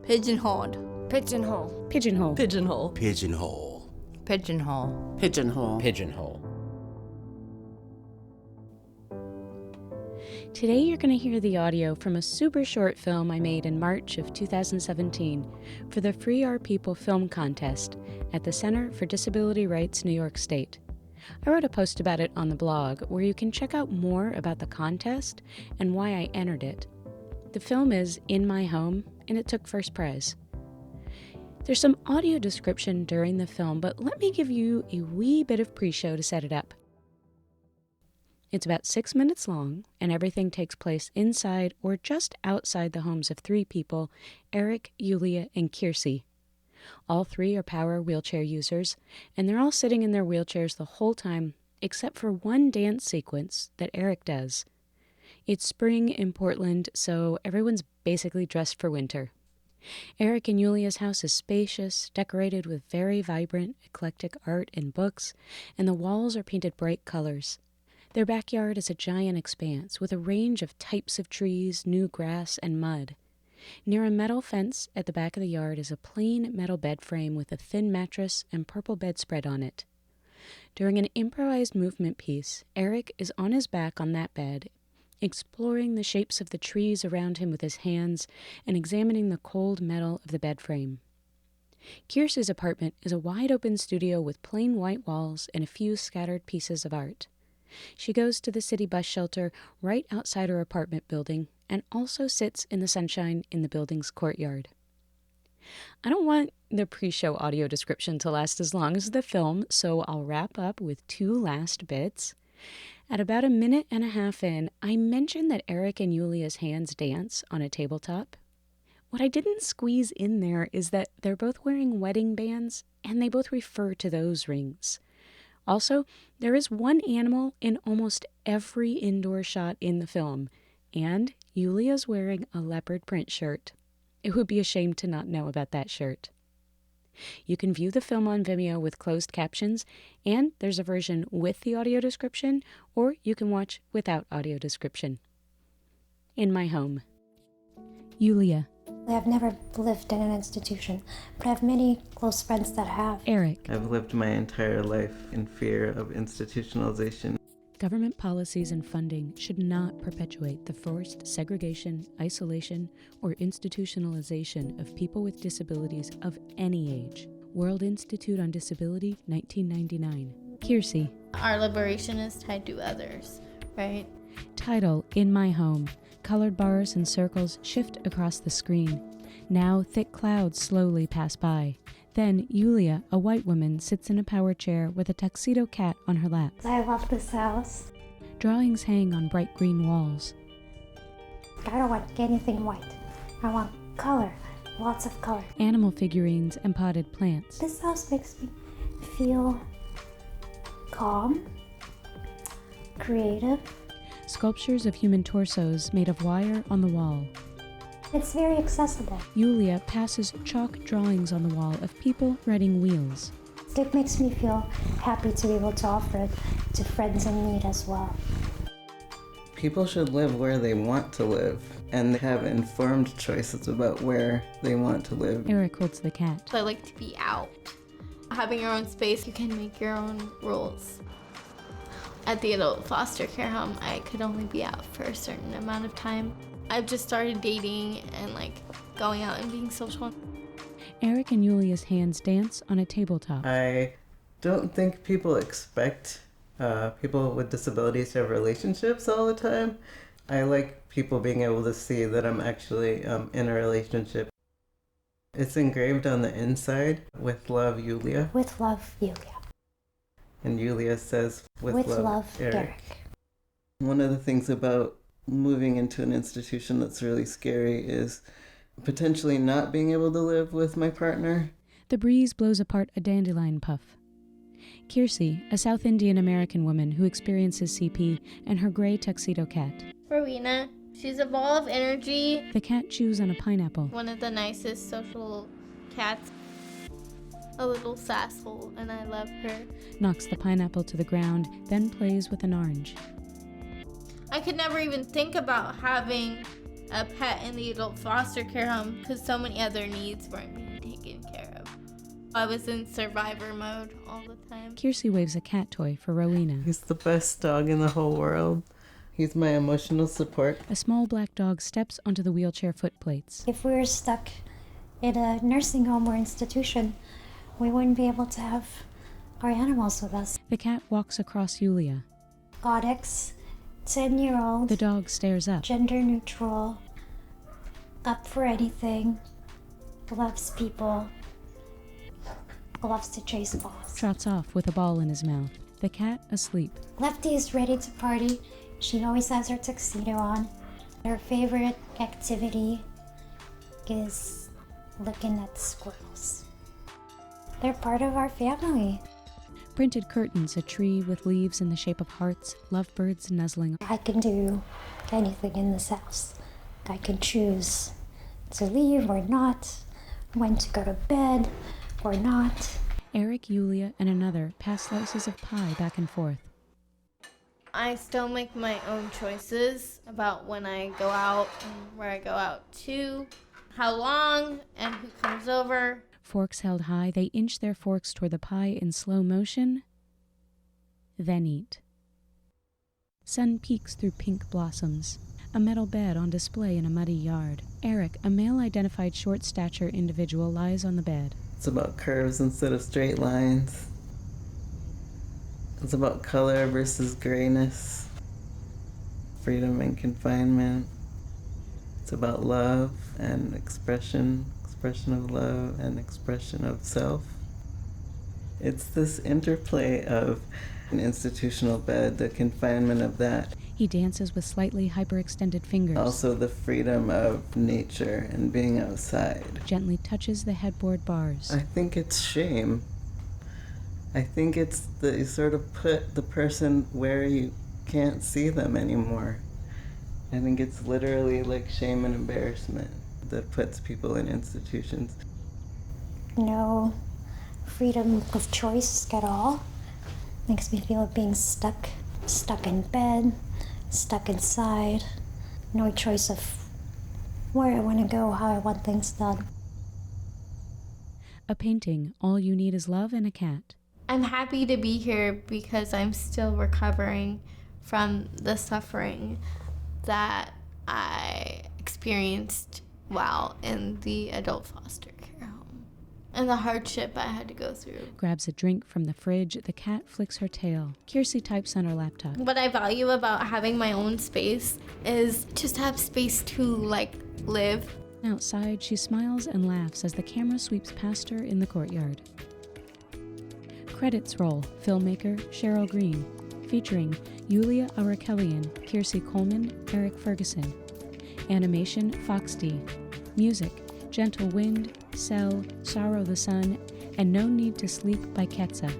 Pigeonholed. Pigeonhole. Pigeonhole. Pigeonhole. Pigeonhole. Pigeonhole. Pigeonhole. Pigeonhole. Today you're going to hear the audio from a super short film I made in March of 2017 for the Free Our People Film Contest at the Center for Disability Rights, New York State. I wrote a post about it on the blog where you can check out more about the contest and why I entered it. The film is In My Home, and it took first prize. There's some audio description during the film, but let me give you a wee bit of pre-show to set it up. It's about 6 minutes long, and everything takes place inside or just outside the homes of three people, Eric, Yulia, and Kiersey. All three are power wheelchair users, and they're all sitting in their wheelchairs the whole time, except for one dance sequence that Eric does. It's spring in Portland, so everyone's basically dressed for winter. Eric and Yulia's house is spacious, decorated with very vibrant, eclectic art and books, and the walls are painted bright colors. Their backyard is a giant expanse with a range of types of trees, new grass, and mud. Near a metal fence at the back of the yard is a plain metal bed frame with a thin mattress and purple bedspread on it. During an improvised movement piece, Eric is on his back on that bed, exploring the shapes of the trees around him with his hands and examining the cold metal of the bed frame. Kiersey's apartment is a wide-open studio with plain white walls and a few scattered pieces of art. She goes to the city bus shelter right outside her apartment building and also sits in the sunshine in the building's courtyard. I don't want the pre-show audio description to last as long as the film, so I'll wrap up with two last bits. At about a minute and a half in, I mentioned that Eric and Yulia's hands dance on a tabletop. What I didn't squeeze in there is that they're both wearing wedding bands, and they both refer to those rings. Also, there is one animal in almost every indoor shot in the film, and Yulia's wearing a leopard print shirt. It would be a shame to not know about that shirt. You can view the film on Vimeo with closed captions, and there's a version with the audio description, or you can watch without audio description. In My Home. Yulia. I've never lived in an institution, but I have many close friends that have. Eric. I've lived my entire life in fear of institutionalization. Government policies and funding should not perpetuate the forced segregation, isolation, or institutionalization of people with disabilities of any age. World Institute on Disability, 1999. Kiersey. Our liberation is tied to others, right? Title, In My Home. Colored bars and circles shift across the screen. Now thick clouds slowly pass by. Then Yulia, a white woman, sits in a power chair with a tuxedo cat on her lap. I love this house. Drawings hang on bright green walls. I don't want anything white. I want color, lots of color. Animal figurines and potted plants. This house makes me feel calm, creative. Sculptures of human torsos made of wire on the wall. It's very accessible. Yulia passes chalk drawings on the wall of people riding wheels. It makes me feel happy to be able to offer it to friends in need as well. People should live where they want to live and have informed choices about where they want to live. Eric holds the cat. I like to be out. Having your own space, you can make your own rules. At the adult foster care home, I could only be out for a certain amount of time. I've just started dating and going out and being social. Eric and Yulia's hands dance on a tabletop. I don't think people expect people with disabilities to have relationships all the time. I like people being able to see that I'm actually in a relationship. It's engraved on the inside, with love, Yulia. With love, Yulia. And Yulia says, with love, Eric. Eric. One of the things about moving into an institution that's really scary is potentially not being able to live with my partner. The breeze blows apart a dandelion puff. Kiersey, a South Indian American woman who experiences CP, and her gray tuxedo cat. Rowena, she's a ball of energy. The cat chews on a pineapple. One of the nicest social cats. A little sasshole, and I love her. Knocks the pineapple to the ground, then plays with an orange. I could never even think about having a pet in the adult foster care home because so many other needs weren't being taken care of. I was in survivor mode all the time. Kiersey waves a cat toy for Rowena. He's the best dog in the whole world. He's my emotional support. A small black dog steps onto the wheelchair footplates. If we were stuck in a nursing home or institution, we wouldn't be able to have our animals with us. The cat walks across Yulia. Codex, 10-year-old, The dog stares up. gender neutral, up for anything, loves people, loves to chase balls. Trots off with a ball in his mouth. The cat asleep. Lefty is ready to party. She always has her tuxedo on. Her favorite activity is looking at squirrels. They're part of our family. Printed curtains, a tree with leaves in the shape of hearts, lovebirds nuzzling. I can do anything in this house. I can choose to leave or not, when to go to bed or not. Eric, Yulia, and another pass slices of pie back and forth. I still make my own choices about when I go out and where I go out to, how long, and who comes over. Forks held high, they inch their forks toward the pie in slow motion, then eat. Sun peeks through pink blossoms. A metal bed on display in a muddy yard. Eric, a male-identified short-stature individual, lies on the bed. It's about curves instead of straight lines. It's about color versus grayness, freedom and confinement. It's about love and expression of love and expression of self. It's this interplay of an institutional bed, the confinement of that. He dances with slightly hyperextended fingers. Also the freedom of nature and being outside. Gently touches the headboard bars. I think it's shame. I think it's that you sort of put the person where you can't see them anymore. I think it's literally like shame and embarrassment that puts people in institutions. No freedom of choice at all. Makes me feel like being stuck in bed, stuck inside. No choice of where I want to go, how I want things done. A painting, All You Need Is Love and a Cat. I'm happy to be here because I'm still recovering from the suffering that I experienced while in the adult foster care home and the hardship I had to go through. Grabs a drink from the fridge, the cat flicks her tail. Kiersey types on her laptop. What I value about having my own space is just have space to live. Outside, she smiles and laughs as the camera sweeps past her in the courtyard. Credits roll. Filmmaker Cheryl Green. Featuring Yulia Arakelian, Kiersey Coleman, Eric Ferguson. Animation Fox D. Music Gentle Wind, Cell, Sorrow the Sun, and No Need to Sleep by Ketsa.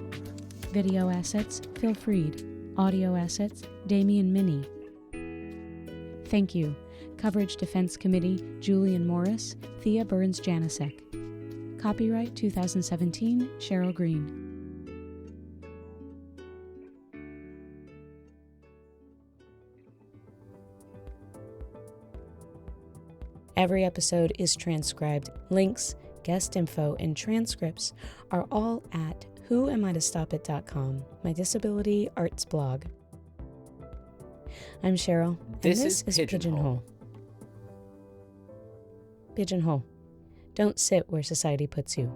Video assets Phil Freed. Audio assets Damian Minnie. Thank you. Coverage Defense Committee Julian Morris, Thea Burns-Janicek. Copyright 2017 Cheryl Green. Every episode is transcribed. Links, guest info, and transcripts are all at whoamitostopit.com, my disability arts blog. I'm Cheryl, and this is Pigeonhole. Pigeonhole. Don't sit where society puts you.